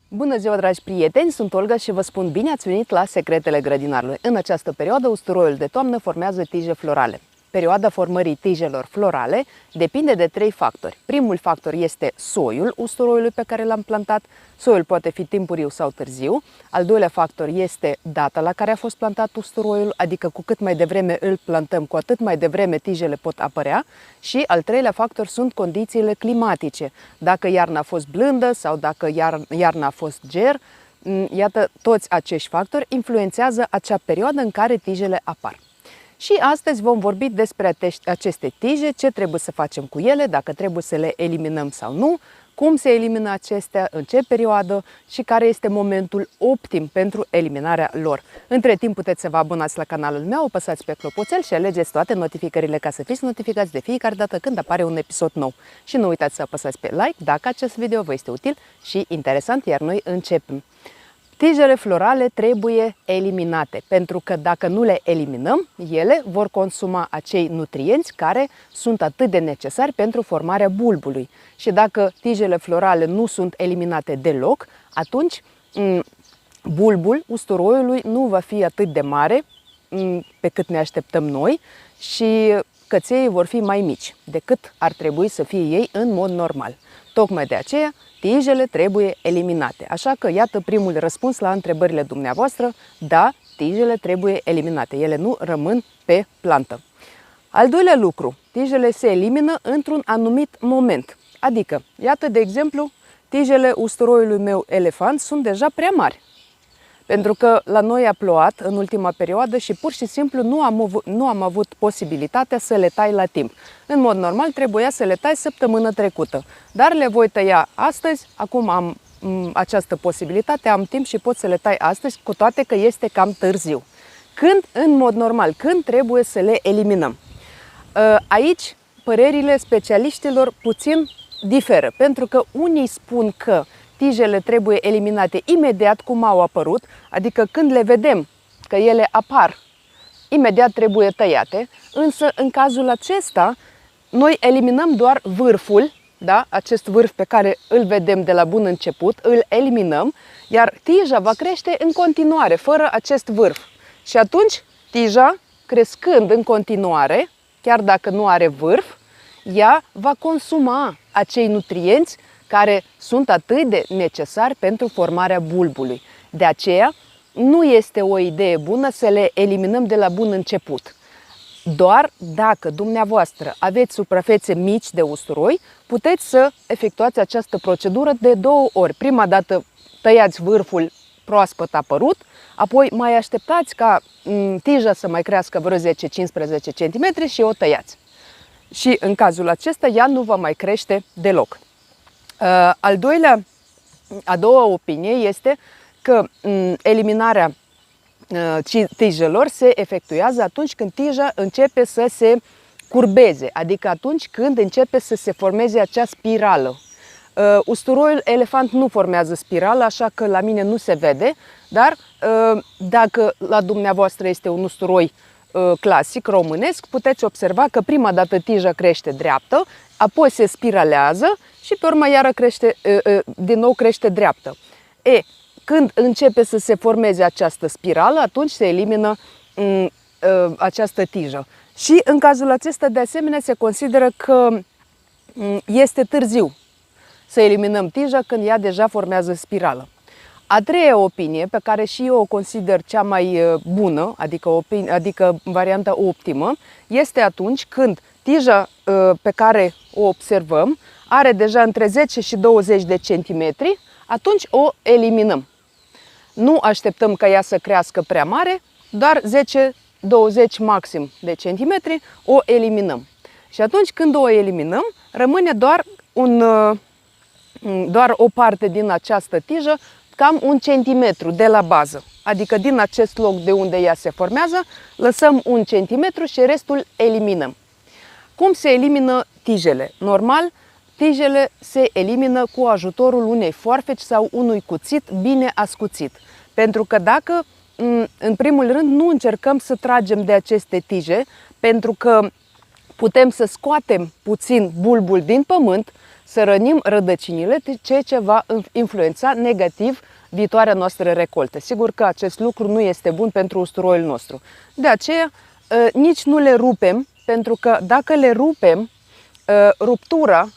Bună ziua, dragi prieteni! Sunt Olga și vă spun bine ați venit la Secretele Grădinarului. În această perioadă, usturoiul de toamnă formează tije florale. Perioada formării tijelor florale depinde de 3 factori. Primul factor este soiul usturoiului pe care l-am plantat. Soiul poate fi timpuriu sau târziu. Al doilea factor este data la care a fost plantat usturoiul, adică cu cât mai devreme îl plantăm, cu atât mai devreme tijele pot apărea. Și al treilea factor sunt condițiile climatice. Dacă iarna a fost blândă sau dacă iarna a fost ger, iată, toți acești factori influențează acea perioadă în care tijele apar. Și astăzi vom vorbi despre aceste tije, ce trebuie să facem cu ele, dacă trebuie să le eliminăm sau nu, cum se elimină acestea, în ce perioadă și care este momentul optim pentru eliminarea lor. Între timp puteți să vă abonați la canalul meu, apăsați pe clopoțel și alegeți toate notificările ca să fiți notificați de fiecare dată când apare un episod nou. Și nu uitați să apăsați pe like dacă acest video vă este util și interesant, iar noi începem. Tijele florale trebuie eliminate, pentru că dacă nu le eliminăm, ele vor consuma acei nutrienți care sunt atât de necesari pentru formarea bulbului. Și dacă tijele florale nu sunt eliminate deloc, atunci bulbul usturoiului nu va fi atât de mare pe cât ne așteptăm noi și căței vor fi mai mici decât ar trebui să fie ei în mod normal. Tocmai de aceea, tijele trebuie eliminate. Așa că, iată primul răspuns la întrebările dumneavoastră. Da, tijele trebuie eliminate. Ele nu rămân pe plantă. Al doilea lucru, tijele se elimină într-un anumit moment. Adică, iată, de exemplu, tijele usturoiului meu elefant sunt deja prea mari. Pentru că la noi a plouat în ultima perioadă și pur și simplu nu am avut posibilitatea să le tai la timp. În mod normal trebuia să le tai săptămâna trecută, dar le voi tăia astăzi. Acum am această posibilitate, am timp și pot să le tai astăzi, cu toate că este cam târziu. Când, în mod normal, când trebuie să le eliminăm? Aici părerile specialiștilor puțin diferă, pentru că unii spun că tijele trebuie eliminate imediat cum au apărut, adică când le vedem că ele apar, imediat trebuie tăiate, însă în cazul acesta noi eliminăm doar vârful, da? Acest vârf pe care îl vedem de la bun început, îl eliminăm, iar tija va crește în continuare, fără acest vârf. Și atunci tija, crescând în continuare, chiar dacă nu are vârf, ea va consuma acei nutrienți care sunt atât de necesari pentru formarea bulbului. De aceea, nu este o idee bună să le eliminăm de la bun început. Doar dacă dumneavoastră aveți suprafețe mici de usturoi, puteți să efectuați această procedură de 2 ori. Prima dată tăiați vârful proaspăt apărut, apoi mai așteptați ca tija să mai crească vreo 10-15 cm și o tăiați. Și în cazul acesta ea nu va mai crește deloc. A doua opinie este că eliminarea tijelor se efectuează atunci când tija începe să se curbeze, adică atunci când începe să se formeze acea spirală. Usturoiul elefant nu formează spirală, așa că la mine nu se vede, dar dacă la dumneavoastră este un usturoi clasic, românesc, puteți observa că prima dată tija crește dreaptă, apoi se spiralează și pe urmă iară din nou crește dreaptă. Când începe să se formeze această spirală, atunci se elimină această tijă. Și în cazul acesta, de asemenea, se consideră că este târziu să eliminăm tija când ea deja formează spirală. A treia opinie, pe care și eu o consider cea mai bună, adică varianta optimă, este atunci când tija pe care o observăm are deja între 10 și 20 de centimetri, atunci o eliminăm. Nu așteptăm ca ea să crească prea mare, doar 10-20 maxim de centimetri o eliminăm. Și atunci când o eliminăm, rămâne doar o parte din această tijă, cam 1 centimetru de la bază. Adică din acest loc de unde ea se formează, lăsăm 1 centimetru și restul eliminăm. Cum se elimină tijele? Normal, tijele se elimină cu ajutorul unei foarfeci sau unui cuțit bine ascuțit. Pentru că dacă, în primul rând, nu încercăm să tragem de aceste tije, pentru că putem să scoatem puțin bulbul din pământ, să rănim rădăcinile, ceea ce va influența negativ viitoarea noastră recoltă. Sigur că acest lucru nu este bun pentru usturoiul nostru. De aceea, nici nu le rupem, pentru că dacă le rupem,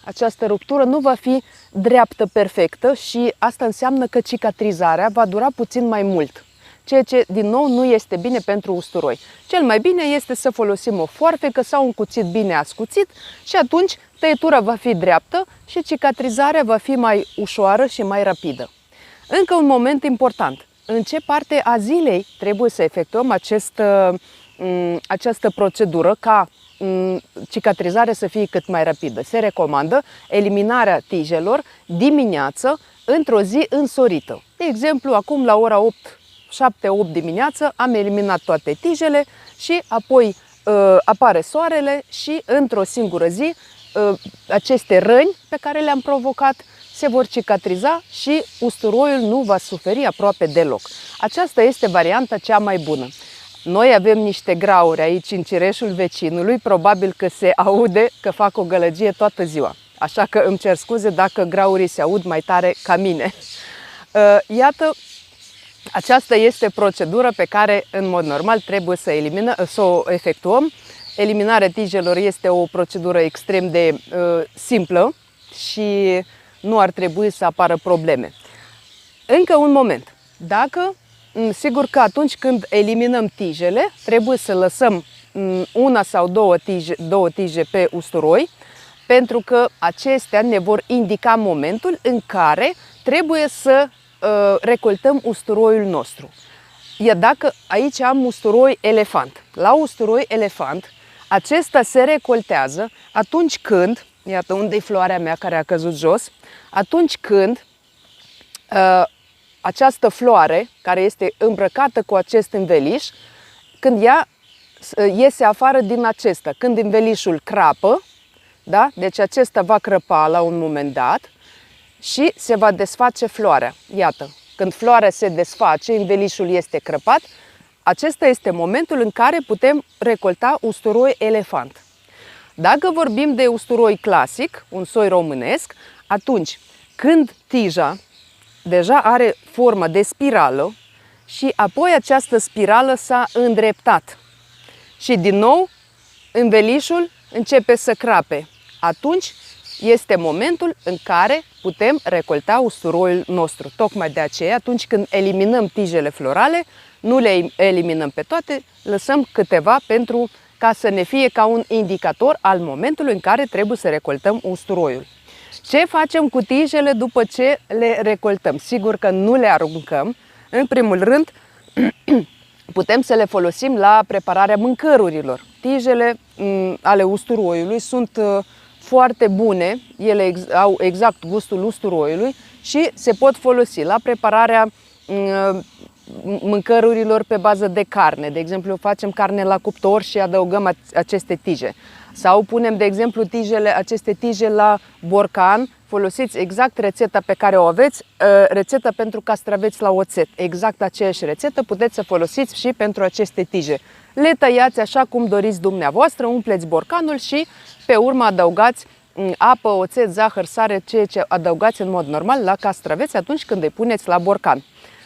această ruptură nu va fi dreaptă, perfectă și asta înseamnă că cicatrizarea va dura puțin mai mult, ceea ce din nou nu este bine pentru usturoi. Cel mai bine este să folosim o foarfecă sau un cuțit bine ascuțit și atunci tăietura va fi dreaptă și cicatrizarea va fi mai ușoară și mai rapidă. Încă un moment important. În ce parte a zilei trebuie să efectuăm această procedură ca cicatrizarea să fie cât mai rapidă? Se recomandă eliminarea tijelor dimineață într-o zi însorită. De exemplu, acum la ora 7-8 dimineață am eliminat toate tijele și apoi apare soarele și într-o singură zi aceste răni pe care le-am provocat se vor cicatriza și usturoiul nu va suferi aproape deloc. Aceasta este varianta cea mai bună. Noi avem niște grauri aici în cireșul vecinului, probabil că se aude că fac o gălăgie toată ziua. Așa că îmi cer scuze dacă graurii se aud mai tare ca mine. Iată, aceasta este procedura pe care în mod normal trebuie să o efectuăm. Eliminarea tijelor este o procedură extrem de simplă și nu ar trebui să apară probleme. Încă un moment. Sigur că atunci când eliminăm tijele, trebuie să lăsăm una sau două tije pe usturoi, pentru că acestea ne vor indica momentul în care trebuie să recoltăm usturoiul nostru. Iar dacă aici am usturoi elefant, la usturoi elefant, acesta se recoltează atunci când, iată unde e floarea mea care a căzut jos, atunci când această floare, care este îmbrăcată cu acest înveliș, când ea iese afară din acesta, când învelișul crapă, da? Deci acesta va crăpa la un moment dat și se va desface floarea. Iată, când floarea se desface, învelișul este crăpat, acesta este momentul în care putem recolta usturoi elefant. Dacă vorbim de usturoi clasic, un soi românesc, atunci când tija deja are formă de spirală și apoi această spirală s-a îndreptat și din nou învelișul începe să crape, atunci este momentul în care putem recolta usturoiul nostru. Tocmai de aceea, atunci când eliminăm tijele florale, nu le eliminăm pe toate, lăsăm câteva ca să ne fie ca un indicator al momentului în care trebuie să recoltăm usturoiul. Ce facem cu tijele după ce le recoltăm? Sigur că nu le aruncăm. În primul rând, putem să le folosim la prepararea mâncărurilor. Tijele ale usturoiului sunt foarte bune, ele au exact gustul usturoiului și se pot folosi la prepararea mâncărurilor pe bază de carne. De exemplu, facem carne la cuptor și adăugăm aceste tije. Sau punem, de exemplu, aceste tije la borcan. Folosiți exact rețeta pe care o aveți, rețeta pentru castraveți la oțet. Exact aceeași rețetă puteți să folosiți și pentru aceste tije. Le tăiați așa cum doriți dumneavoastră, umpleți borcanul și pe urmă adăugați apă, oțet, zahăr, sare, ceea ce adăugați în mod normal la castraveți atunci când îi puneți la borcan.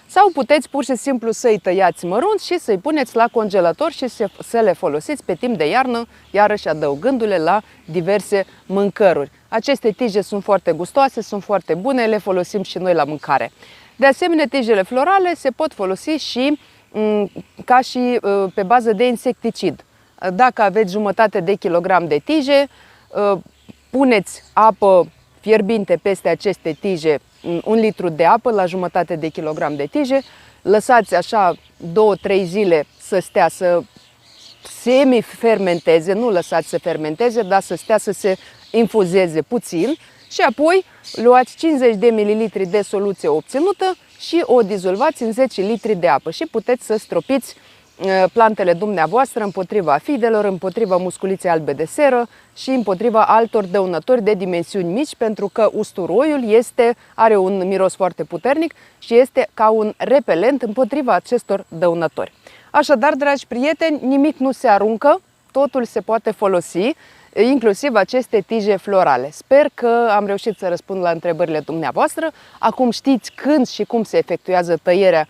Sau puteți pur și simplu să-i tăiați mărunt și să-i puneți la congelator și să le folosiți pe timp de iarnă, iarăși adăugându-le la diverse mâncăruri. Aceste tije sunt foarte gustoase, sunt foarte bune, le folosim și noi la mâncare. De asemenea, tijele florale se pot folosi și ca și pe bază de insecticid. Dacă aveți jumătate de kilogram de tije, puneți apă fierbinte peste aceste tije, 1 litru de apă la jumătate de kilogram de tije, lăsați așa 2-3 zile să stea să semi-fermenteze, nu lăsați să fermenteze, dar să stea să se infuzeze puțin și apoi luați 50 de ml de soluție obținută și o dizolvați în 10 litri de apă și puteți să stropiți plantele dumneavoastră împotriva afidelor, împotriva musculiței albe de seră și împotriva altor dăunători de dimensiuni mici, pentru că usturoiul are un miros foarte puternic și este ca un repelent împotriva acestor dăunători. Așadar, dragi prieteni, nimic nu se aruncă, totul se poate folosi. inclusiv aceste tije florale. Sper că am reușit să răspund la întrebările dumneavoastră. Acum știți când și cum se efectuează tăierea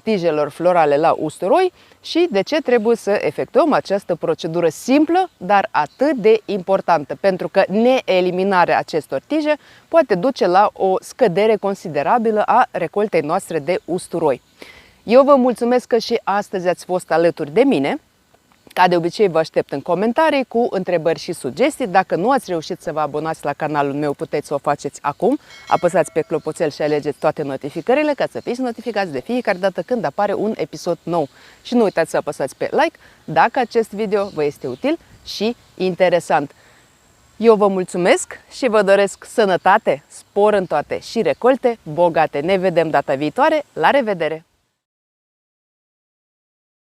tijelor florale la usturoi și de ce trebuie să efectuăm această procedură simplă, dar atât de importantă, pentru că neeliminarea acestor tije poate duce la o scădere considerabilă a recoltei noastre de usturoi. Eu vă mulțumesc că și astăzi ați fost alături de mine. Ca de obicei, vă aștept în comentarii cu întrebări și sugestii. Dacă nu ați reușit să vă abonați la canalul meu, puteți să o faceți acum. Apăsați pe clopoțel și alegeți toate notificările ca să fiți notificați de fiecare dată când apare un episod nou. Și nu uitați să apăsați pe like dacă acest video vă este util și interesant. Eu vă mulțumesc și vă doresc sănătate, spor în toate și recolte bogate. Ne vedem data viitoare. La revedere!